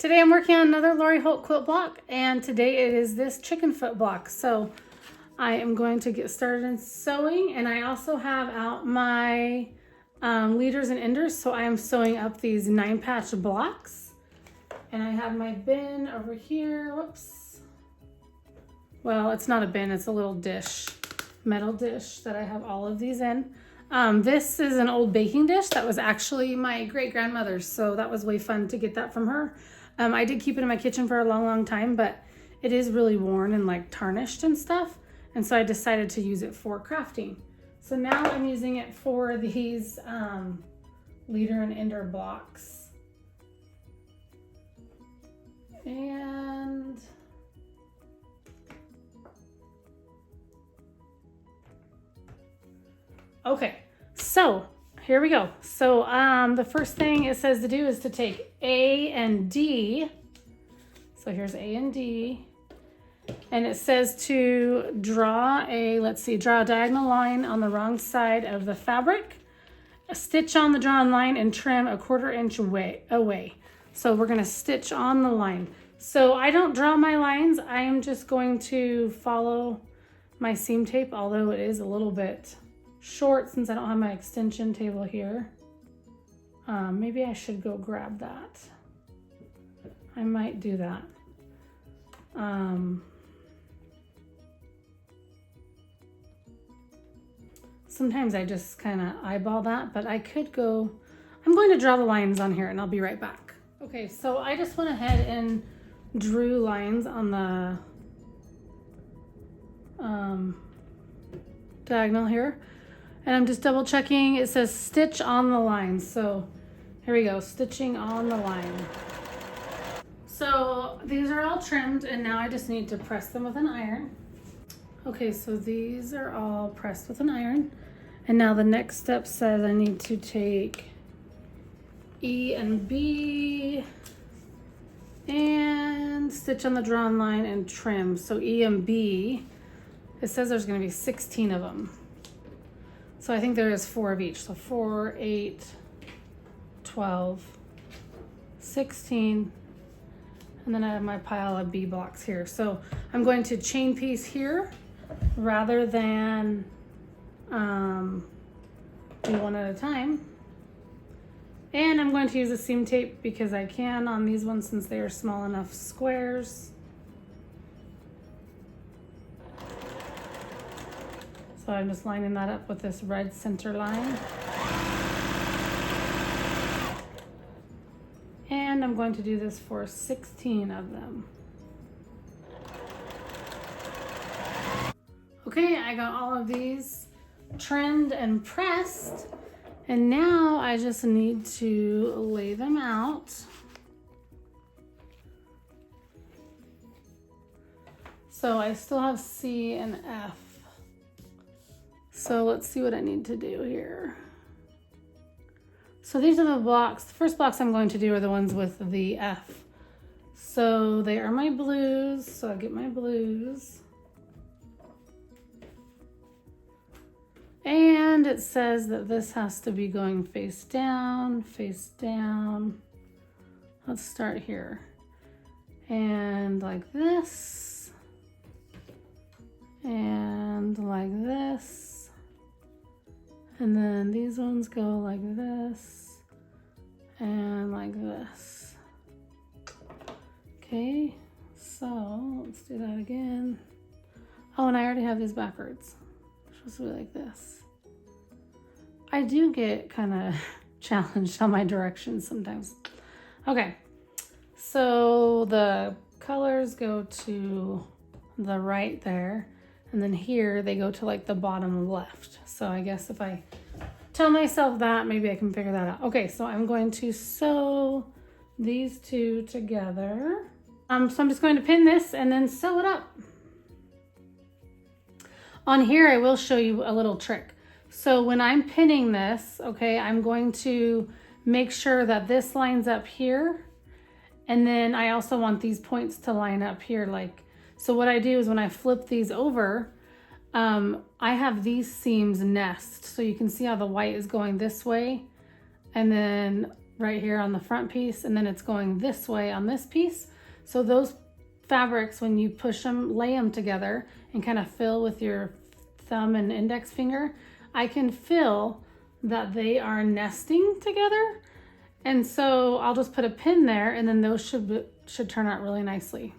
Today I'm working on another Lori Holt quilt block, and today it is this chicken foot block. So I am going to get started in sewing, and I also have out my leaders and enders, so I am sewing up these 9-patch blocks. And I have my bin over here. Whoops. Well, it's not a bin, it's a little dish, metal dish that I have all of these in. This is an old baking dish that was actually my great-grandmother's, so that was way fun to get that from her. I did keep it in my kitchen for a long time, but it is really worn and like tarnished and stuff, and so I decided to use it for crafting. So now I'm using it for these leader and ender blocks. And okay, so here we go. So the first thing it says to do is to take A and D. So here's A and D. And it says to draw a, draw a diagonal line on the wrong side of the fabric, stitch on the drawn line and trim a 1/4 inch away. So we're gonna stitch on the line. So I don't draw my lines. I am just going to follow my seam tape, although it is a little bit short since I don't have my extension table here. Maybe I should go grab that. I might do that. Sometimes I just kind of eyeball that, but I could go, I'm going to draw the lines on here and I'll be right back. Okay, so I just went ahead and drew lines on the diagonal here. And I'm just double checking. It says stitch on the line. So here we go, stitching on the line. So these are all trimmed and now I just need to press them with an iron. Okay, so these are all pressed with an iron. And now the next step says I need to take E and B and stitch on the drawn line and trim. So E and B, it says there's gonna be 16 of them. So I think there is 4 of each. So 4, 8, 12, 16, and then I have my pile of B blocks here. So I'm going to chain piece here rather than do one at a time. And I'm going to use a seam tape because I can on these ones since they are small enough squares. So I'm just lining that up with this red center line. And I'm going to do this for 16 of them. Okay, I got all of these trimmed and pressed. And now I just need to lay them out. So I still have C and F. So let's see what I need to do here. So these are the blocks. The first blocks I'm going to do are the ones with the F. So they are my blues. So I'll get my blues. And it says that this has to be going face down, face down. Let's start here. And like this. And like this. And then these ones go like this and like this. Okay, so let's do that again. Oh, and I already have these backwards. It's supposed to be like this. I do get kind of challenged on my directions sometimes. Okay, so the colors go to the right there. And then here they go to like the bottom left. So I guess if I tell myself that, maybe I can figure that out. Okay, so I'm going to sew these two together. So I'm just going to pin this and then sew it up. On here, I will show you a little trick. So when I'm pinning this, okay, I'm going to make sure that this lines up here. And then I also want these points to line up here like. So what I do is when I flip these over, I have these seams nest. So you can see how the white is going this way. And then right here on the front piece, and then it's going this way on this piece. So those fabrics, when you push them, lay them together and kind of feel with your thumb and index finger, I can feel that they are nesting together. And so I'll just put a pin there, and then those should turn out really nicely.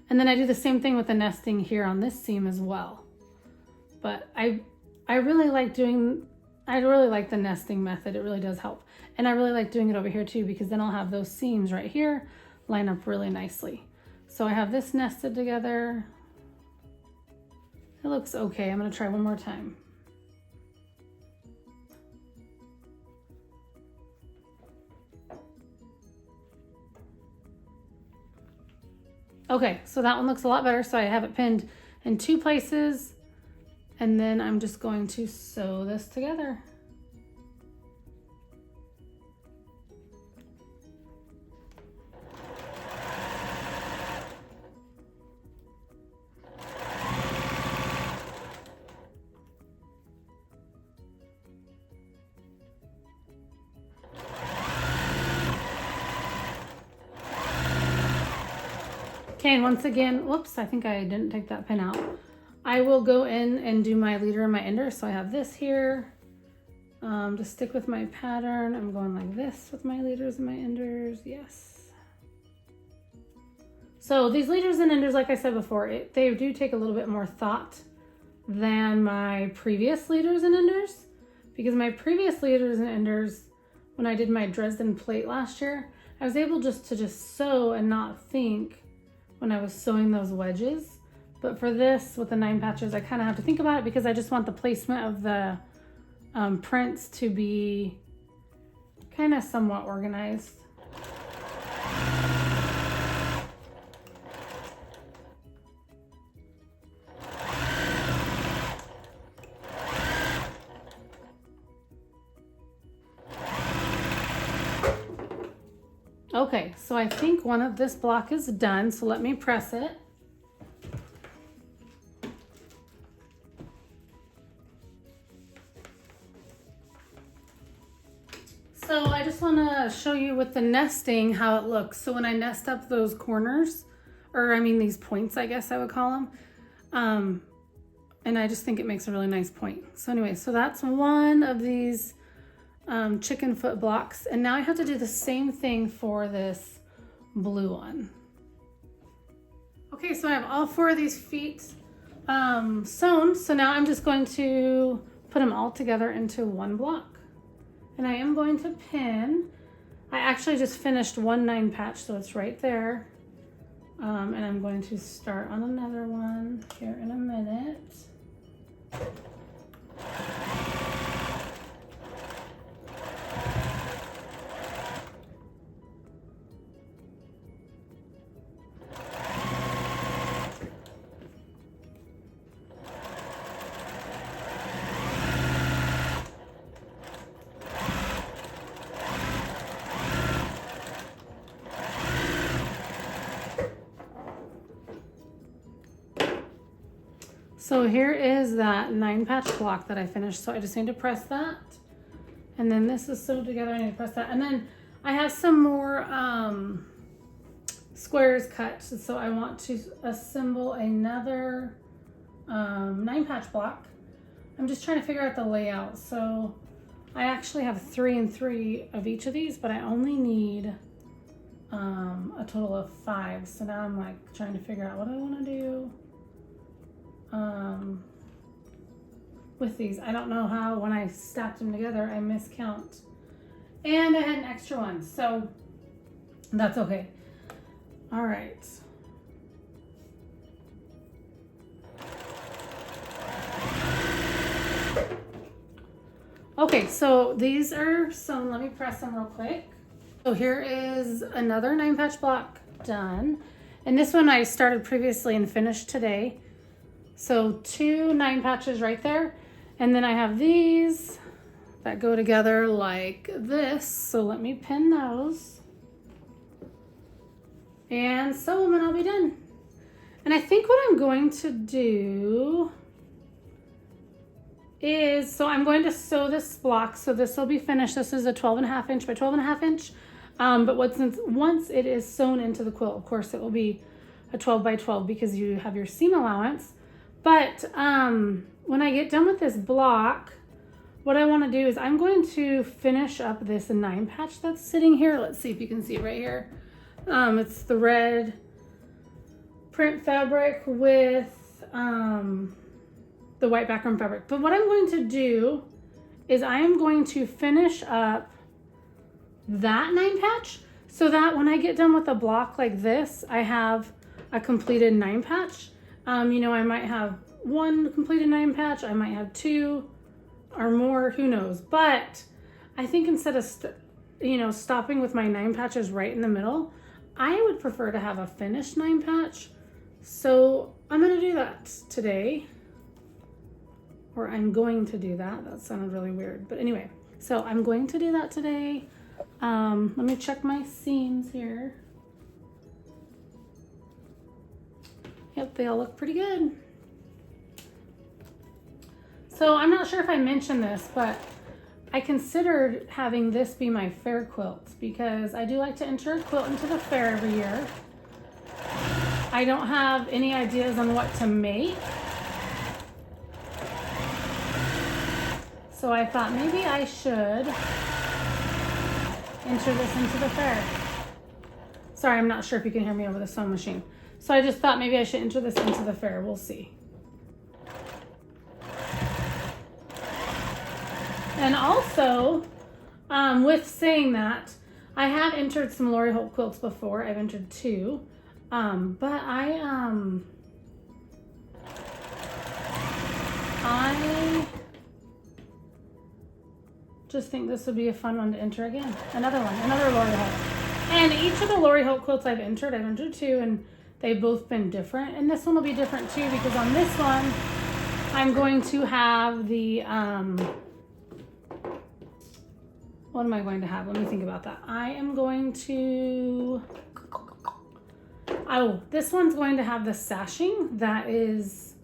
And then I do the same thing with the nesting here on this seam as well. But I really like the nesting method. It really does help. And I really like doing it over here too, because then I'll have those seams right here line up really nicely. So I have this nested together. It looks okay. I'm gonna try one more time. Okay, so that one looks a lot better. So I have it pinned in 2 places, and then I'm just going to sew this together. Okay, and once again, whoops, I think I didn't take that pin out. I will go in and do my leader and my ender. So I have this here. To stick with my pattern, I'm going like this with my leaders and my enders. Yes. So these leaders and enders, like I said before, they do take a little bit more thought than my previous leaders and enders, because my previous leaders and enders, when I did my Dresden plate last year, I was able to just sew and not think when I was sewing those wedges. But for this, with the 9 patches, I kind of have to think about it, because I just want the placement of the prints to be kind of somewhat organized. Okay, so I think one of this block is done, so let me press it. So I just want to show you with the nesting how it looks. So when I nest up those corners, or I mean these points, I guess I would call them, and I just think it makes a really nice point. So anyway, so that's one of these chicken foot blocks, and now I have to do the same thing for this blue one. Okay, so I have all 4 of these feet sewn, so now I'm just going to put them all together into one block, and I am going to pin. I actually just finished one 9 patch, so it's right there, and I'm going to start on another one here in a minute. So here is that 9 patch block that I finished. So I just need to press that. And then this is sewed together. I need to press that. And then I have some more squares cut. So I want to assemble another 9 patch block. I'm just trying to figure out the layout. So I actually have 3 and 3 of each of these, but I only need a total of 5. So now I'm like trying to figure out what I want to do. With these. I don't know how, when I stacked them together, I miscount. And I had an extra one, so that's okay. All right. Okay, so these are sewn. Let me press them real quick. So here is another 9 patch block done. And this one I started previously and finished today. So 2 9 patches right there. And then I have these that go together like this. So let me pin those and sew them and I'll be done. And I think what I'm going to do is, so I'm going to sew this block. So this will be finished. This is a 12.5 inch by 12.5 inch. But once it is sewn into the quilt, of course, it will be a 12 by 12 because you have your seam allowance. But when I get done with this block, what I want to do is I'm going to finish up this 9 patch that's sitting here. Let's see if you can see it right here. It's the red print fabric with the white background fabric. But what I'm going to do is I am going to finish up that 9 patch so that when I get done with a block like this, I have a completed 9 patch. You know, I might have 1 completed 9 patch, I might have 2 or more, who knows. But I think instead of stopping with my 9 patches right in the middle, I would prefer to have a finished 9 patch. So I'm going to do that today, or I'm going to do that. That sounded really weird, but anyway, so I'm going to do that today. Let me check my seams here. Yep, they all look pretty good. So I'm not sure if I mentioned this, but I considered having this be my fair quilt because I do like to enter a quilt into the fair every year. I don't have any ideas on what to make. So I thought maybe I should enter this into the fair. Sorry, I'm not sure if you can hear me over the sewing machine. So I just thought maybe I should enter this into the fair. We'll see. And also, with saying that, I have entered some Lori Holt quilts before. I've entered 2. But I just think this would be a fun one to enter again. Another Lori Holt. And each of the Lori Holt quilts I've entered 2, and they've both been different. And this one will be different too, because on this one, I'm going to have the, what am I going to have? Let me think about that. I am going to, oh, this one's going to have the sashing that is,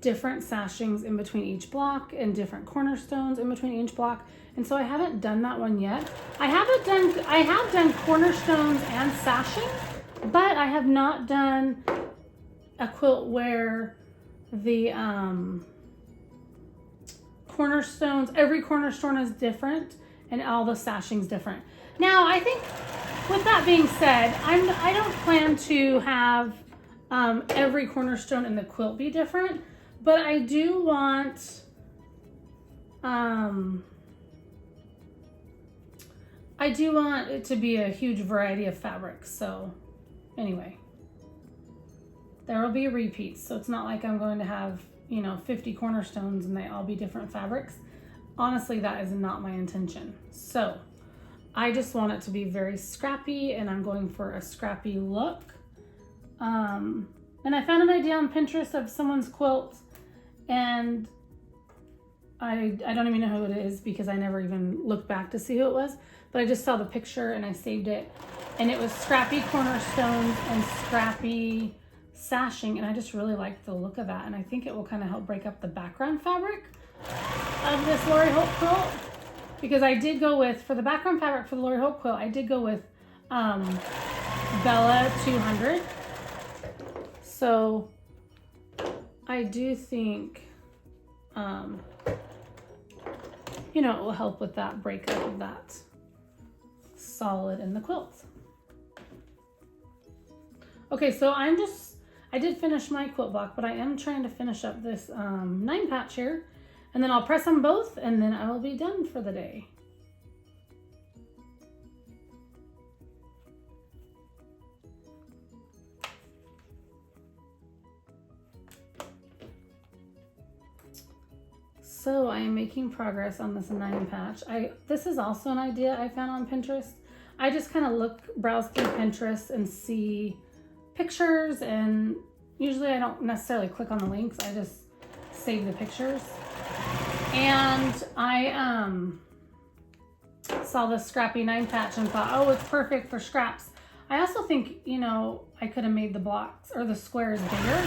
different sashings in between each block and different cornerstones in between each block. And so I haven't done that one yet. I have done cornerstones and sashing, but I have not done a quilt where the cornerstones, every cornerstone is different and all the sashing's different. Now, I think with that being said, I don't plan to have every cornerstone in the quilt be different, but I do want it to be a huge variety of fabrics. So anyway, there will be repeats. So it's not like I'm going to have, 50 cornerstones and they all be different fabrics. Honestly, that is not my intention. So I just want it to be very scrappy, and I'm going for a scrappy look. And I found an idea on Pinterest of someone's quilt, and I don't even know who it is because I never even looked back to see who it was, but I just saw the picture and I saved it, and it was scrappy cornerstones and scrappy sashing, and I just really liked the look of that, and I think it will kind of help break up the background fabric of this Lori Holt quilt, because I did go with, for the background fabric for the Lori Holt quilt, I did go with Bella 200. So I do think, it will help with that breakup of that solid in the quilt. Okay, so I did finish my quilt block, but I am trying to finish up this 9 patch here, and then I'll press them both, and then I will be done for the day. So I am making progress on this 9 patch. This is also an idea I found on Pinterest. I just kind of browse through Pinterest and see pictures, and usually I don't necessarily click on the links. I just save the pictures. And I saw this scrappy 9 patch and thought, oh, it's perfect for scraps. I also think, you know, I could have made the blocks or the squares bigger.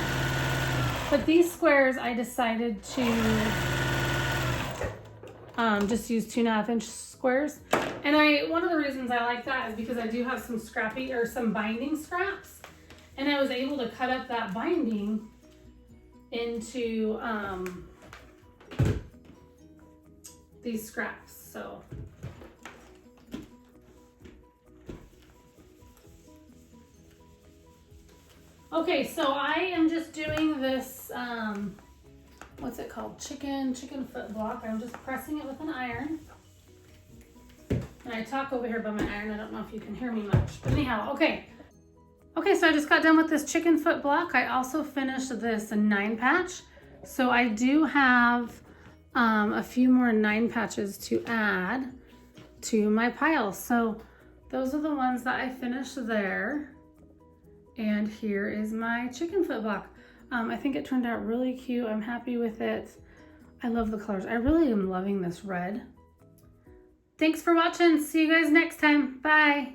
But these squares, I decided to just use 2.5-inch squares. And one of the reasons I like that is because I do have some scrappy or some binding scraps. And I was able to cut up that binding into these scraps. So okay, so I am just doing this what's it called, chicken foot block. I'm just pressing it with an iron, and I talk over here by my iron. I don't know if you can hear me much, but anyhow, okay, so I just got done with this chicken foot block. I also finished this 9 patch, so I do have a few more 9 patches to add to my pile. So those are the ones that I finished there. And here is my chicken foot block. I think it turned out really cute. I'm happy with it. I love the colors. I really am loving this red. Thanks for watching. See you guys next time. Bye.